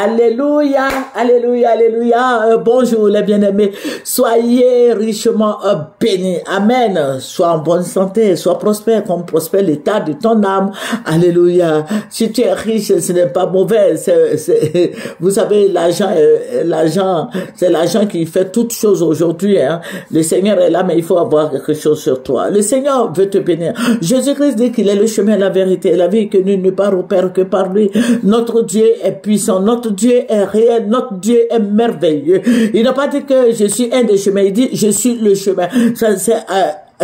Alléluia, alléluia, alléluia. Bonjour les bien-aimés. Soyez richement bénis. Amen. Sois en bonne santé, sois prospère comme prospère l'état de ton âme. Alléluia. Si tu es riche, ce n'est pas mauvais. Vous savez, c'est l'argent qui fait toutes choses aujourd'hui. Hein. Le Seigneur est là, mais il faut avoir quelque chose sur toi. Le Seigneur veut te bénir. Jésus-Christ dit qu'il est le chemin, la vérité et la vie, que nul ne part au Père que par lui. Notre Dieu est puissant. Notre Dieu est réel, notre Dieu est merveilleux. Il n'a pas dit que je suis un des chemins, il dit je suis le chemin.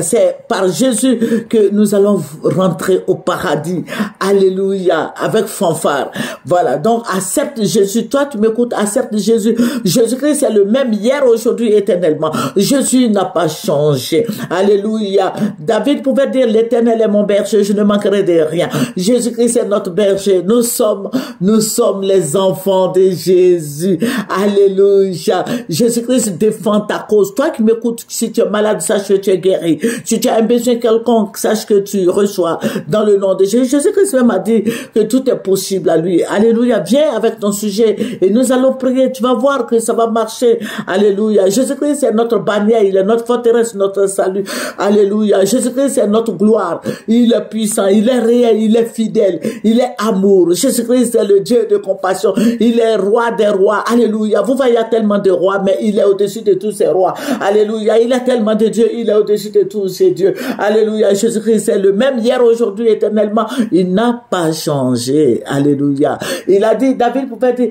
C'est par Jésus que nous allons rentrer au paradis. Alléluia, avec fanfare. Voilà, donc accepte Jésus. Toi, tu m'écoutes, accepte Jésus. Jésus-Christ est le même hier, aujourd'hui, éternellement. Jésus n'a pas changé. Alléluia. David pouvait dire, l'Éternel est mon berger, je ne manquerai de rien. Jésus-Christ est notre berger. Nous sommes les enfants de Jésus. Alléluia. Jésus-Christ défend ta cause. Toi qui m'écoutes, si tu es malade, sache que tu es guéri. Si tu as un besoin quelconque, sache que tu reçois dans le nom de Jésus. Jésus-Christ même a dit que tout est possible à lui. Alléluia. Viens avec ton sujet et nous allons prier. Tu vas voir que ça va marcher. Alléluia. Jésus-Christ est notre bannière. Il est notre forteresse, notre salut. Alléluia. Jésus-Christ est notre gloire. Il est puissant. Il est réel. Il est fidèle. Il est amour. Jésus-Christ est le Dieu de compassion. Il est roi des rois. Alléluia. Vous voyez, il y a tellement de rois, mais il est au-dessus de tous ces rois. Alléluia. Il a tellement de dieux. Il est au-dessus de tous ces dieux. Alléluia. Jésus-Christ est le même hier, aujourd'hui, éternellement. Il n'a pas changé. Alléluia. Il a dit, David pouvait dire,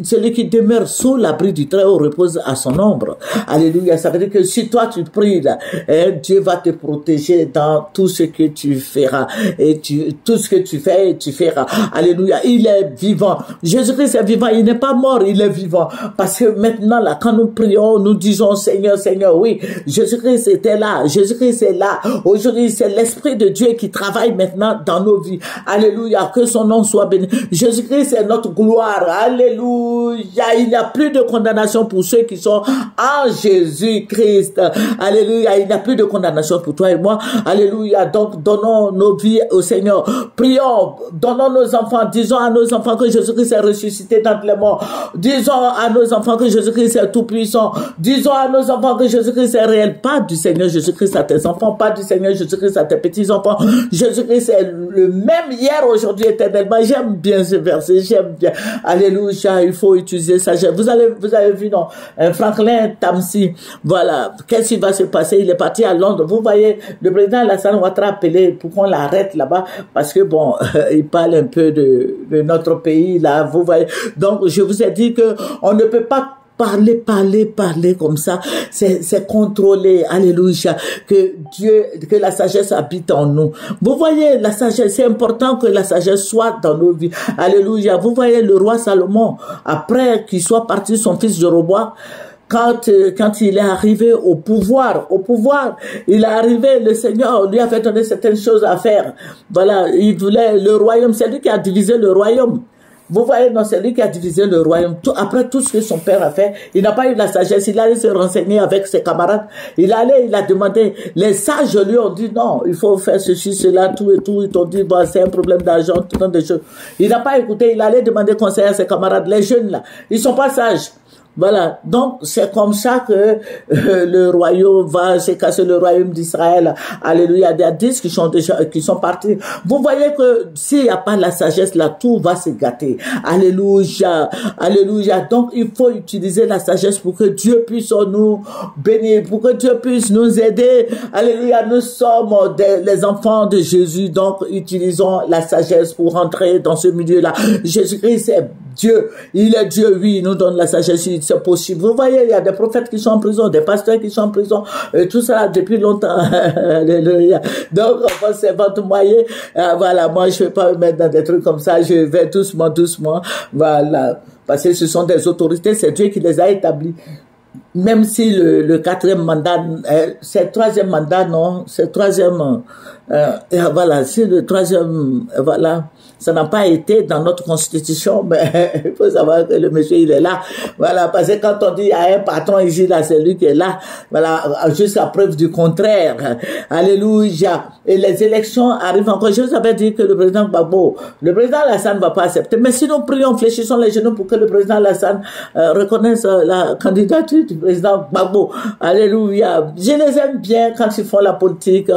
celui qui demeure sous l'abri du Très-Haut repose à son ombre. Alléluia. Ça veut dire que si toi tu pries, là, Dieu va te protéger dans tout ce que tu feras. Et tout ce que tu fais, tu feras. Alléluia. Il est vivant. Jésus-Christ est vivant. Il n'est pas mort. Il est vivant. Parce que maintenant, là, quand nous prions, nous disons, Seigneur, Seigneur, oui, Jésus-Christ était là. Jésus-Christ est là. Aujourd'hui, c'est l'Esprit de Dieu qui travaille maintenant dans nos vies. Alléluia. Que son nom soit béni. Jésus-Christ est notre gloire. Alléluia. Il n'y a plus de condamnation pour ceux qui sont en Jésus-Christ. Alléluia. Il n'y a plus de condamnation pour toi et moi. Alléluia. Donc, donnons nos vies au Seigneur. Prions. Donnons nos enfants. Disons à nos enfants que Jésus-Christ est ressuscité dans les morts. Disons à nos enfants que Jésus-Christ est tout puissant. Disons à nos enfants que Jésus-Christ est réel. Pas du Seigneur Jésus-Christ à tes enfants, pas du Seigneur Jésus-Christ à tes petits-enfants. Jésus-Christ est le même hier, aujourd'hui, éternellement. J'aime bien ce verset, j'aime bien. Alléluia, il faut utiliser ça. Vous avez vu, non? Franklin Tamsi, voilà. Qu'est-ce qui va se passer? Il est parti à Londres. Vous voyez, le président Alassane Ouattara a appelé pour qu'on l'arrête là-bas parce que bon, il parle un peu de notre pays, là, vous voyez. Donc, je vous ai dit que on ne peut pas parler comme ça, c'est contrôlé. Alléluia. Que la sagesse habite en nous. Vous voyez, la sagesse, c'est important que la sagesse soit dans nos vies. Alléluia. Vous voyez le roi Salomon, après qu'il soit parti, son fils Jéroboam, quand il est arrivé au pouvoir, il est arrivé, le Seigneur lui a fait donner certaines choses à faire. Voilà, il voulait le royaume, c'est lui qui a divisé le royaume. Vous voyez, non, c'est lui qui a divisé le royaume. Après tout ce que son père a fait, il n'a pas eu la sagesse. Il allait se renseigner avec ses camarades. Il a demandé. Les sages lui ont dit non, il faut faire ceci, cela, tout et tout. Ils t'ont dit, bon, c'est un problème d'argent, tout de choses. Il n'a pas écouté. Il allait demander conseil à ses camarades. Les jeunes, là, ils sont pas sages. Voilà, donc c'est comme ça que le royaume va se casser, le royaume d'Israël. Alléluia, il y a 10 qui sont partis. Vous voyez que s'il n'y a pas la sagesse là, tout va se gâter. Alléluia, alléluia. Donc il faut utiliser la sagesse pour que Dieu puisse nous bénir, pour que Dieu puisse nous aider. Alléluia, nous sommes les enfants de Jésus, donc utilisons la sagesse pour rentrer dans ce milieu-là. Jésus-Christ est Dieu, il est Dieu, oui, il nous donne la sagesse, c'est possible. Vous voyez, il y a des prophètes qui sont en prison, des pasteurs qui sont en prison, et tout ça depuis longtemps. Alléluia. Donc, c'est votre moyen. Voilà, moi, je ne vais pas me mettre dans des trucs comme ça, je vais doucement, doucement. Voilà. Parce que ce sont des autorités, c'est Dieu qui les a établis. Même si le quatrième mandat, c'est le troisième mandat, non, c'est le troisième, voilà, c'est le troisième, voilà. Ça n'a pas été dans notre constitution, mais il faut savoir que le monsieur, il est là. Voilà, parce que quand on dit, il y a un patron ici, là, c'est lui qui est là. Voilà, jusqu'à preuve du contraire. Alléluia. Et les élections arrivent encore. Je vous avais dit que le président Gbagbo, le président Alassane ne va pas accepter. Mais si nous prions, fléchissons les genoux pour que le président Alassane reconnaisse la candidature du président Gbagbo. Alléluia. Je les aime bien quand ils font la politique.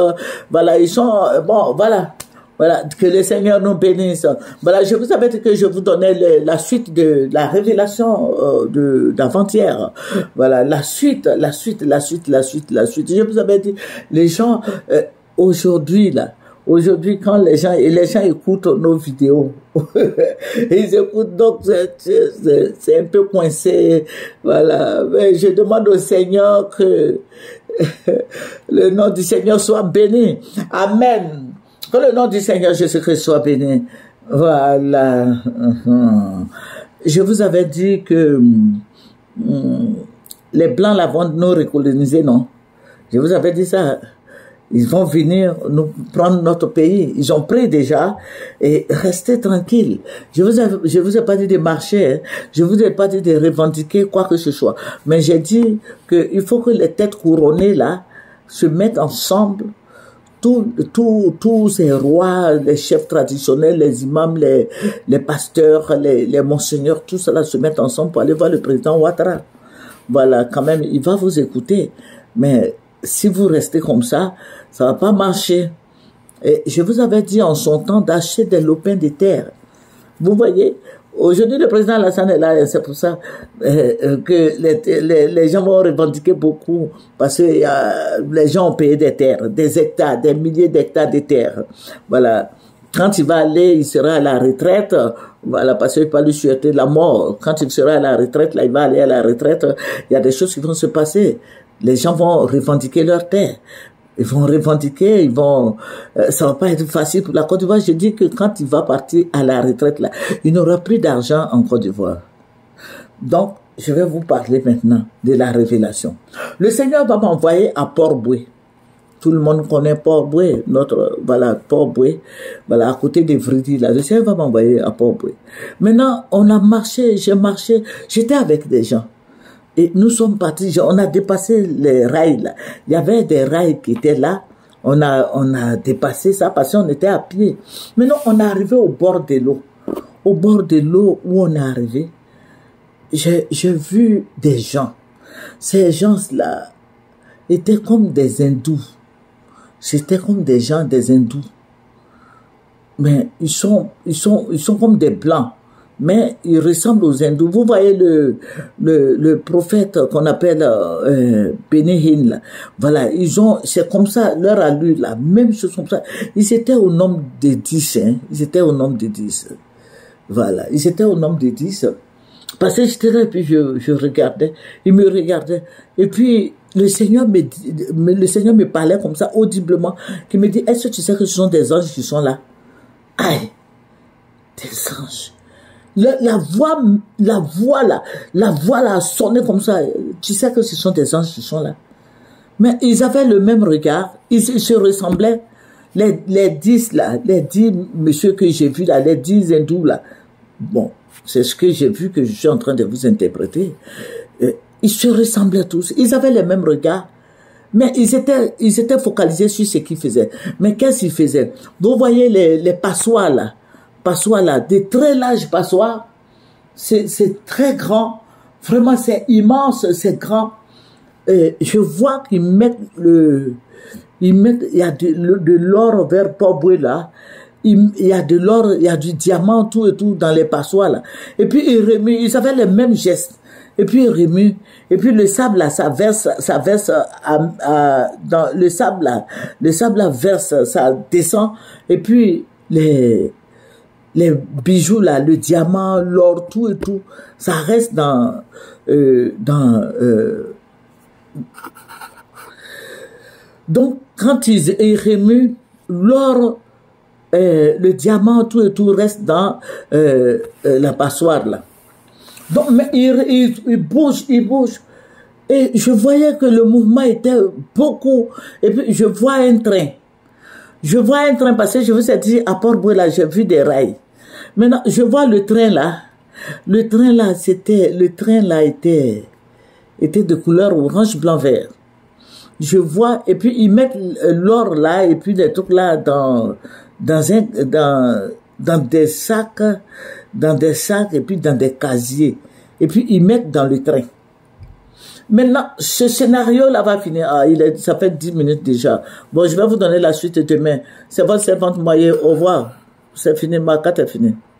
Voilà, ils sont, bon, voilà. Voilà, que le Seigneur nous bénisse. Voilà, je vous avais dit que je vous donnais la suite de la révélation d'avant-hier. Voilà, la suite. Je vous avais dit, les gens, aujourd'hui, là, aujourd'hui, quand les gens écoutent nos vidéos, ils écoutent, donc c'est un peu coincé. Voilà, mais je demande au Seigneur que le nom du Seigneur soit béni. Amen. Que le nom du Seigneur Jésus-Christ soit béni. Voilà. Je vous avais dit que les Blancs là vont nous recoloniser, non? Je vous avais dit ça. Ils vont venir nous prendre notre pays. Ils ont pris déjà. Et restez tranquille. Je vous ai pas dit de marcher. Hein. Je vous ai pas dit de revendiquer quoi que ce soit. Mais j'ai dit qu'il faut que les têtes couronnées là se mettent ensemble. Tous ces rois, les chefs traditionnels, les imams, les pasteurs, les monseigneurs, tout cela se mettent ensemble pour aller voir le président Ouattara. Voilà, quand même, il va vous écouter. Mais si vous restez comme ça va pas marcher. Et je vous avais dit en son temps d'acheter des lopins de terre. Vous voyez, aujourd'hui, le président Alassane est là, et c'est pour ça que les gens vont revendiquer beaucoup, parce que les gens ont payé des terres, des hectares, des milliers d'hectares de terres. Voilà. Quand il va aller, il sera à la retraite, voilà, parce qu'il va lui souhaiter la mort. Quand il sera à la retraite, là, il va aller à la retraite, il y a des choses qui vont se passer. Les gens vont revendiquer leurs terres. Ils vont revendiquer, ça va pas être facile pour la Côte d'Ivoire. Je dis que quand il va partir à la retraite, là, il n'aura plus d'argent en Côte d'Ivoire. Donc, je vais vous parler maintenant de la révélation. Le Seigneur va m'envoyer à Port-Boué. Tout le monde connaît Port-Boué, voilà, Port-Boué, voilà, à côté de Vridi, là. Le Seigneur va m'envoyer à Port-Boué. Maintenant, on a marché, j'étais avec des gens. Et nous sommes partis, on a dépassé les rails là. Il y avait des rails qui étaient là. On a dépassé ça parce qu'on était à pied. Maintenant, on est arrivé au bord de l'eau. Au bord de l'eau où on est arrivé, j'ai vu des gens. Ces gens-là étaient comme des hindous. C'était comme des gens, des hindous. Mais ils sont comme des blancs. Mais ils ressemblent aux hindous. Vous voyez le prophète qu'on appelle Bénéhine, là. Voilà, c'est comme ça, leur allure, là, même chose comme ça. Ils étaient au nombre de 10, hein. Ils étaient au nombre de 10. Voilà, ils étaient au nombre de 10. Parce que j'étais là, et puis je regardais, ils me regardaient. Et puis, le Seigneur me parlait comme ça, audiblement, qui me dit, est-ce que tu sais que ce sont des anges qui sont là? Aïe! Des anges! La voix là sonnait comme ça. Tu sais que ce sont des anges qui sont là. Mais ils avaient le même regard. Ils se ressemblaient. Les 10 là, les 10 messieurs que j'ai vus là, les 10 hindous là. Bon, c'est ce que j'ai vu que je suis en train de vous interpréter. Ils se ressemblaient tous. Ils avaient le même regard. Mais ils étaient focalisés sur ce qu'ils faisaient. Mais qu'est-ce qu'ils faisaient? Vous voyez les passoires là. Passoires là, des très larges passoires, c'est très grand, vraiment c'est immense, c'est grand. Je vois qu'ils mettent il y a de l'or vers Port-Boué là, il y a de l'or, il y a du diamant, tout et tout dans les passoires là. Et puis ils remuent, ils avaient les mêmes gestes. Et puis ils remuent, et puis le sable là, ça verse dans le sable là verse, ça descend, et puis les bijoux là, le diamant, l'or, tout et tout, ça reste donc quand ils remuent, l'or, le diamant, tout et tout reste dans la passoire là. Donc mais il bouge, et je voyais que le mouvement était beaucoup, et puis je vois un train parce que je vous ai dit, à Port-Boué là, j'ai vu des rails. Maintenant, je vois le train là. Le train là était de couleur orange, blanc, vert. Je vois, et puis ils mettent l'or là, et puis des trucs là dans des sacs, et puis dans des casiers. Et puis ils mettent dans le train. Maintenant, ce scénario-là va finir. Ah, ça fait 10 minutes déjà. Bon, je vais vous donner la suite demain. C'est votre servante Moyen. Au revoir. C'est fini, ma carte est finie.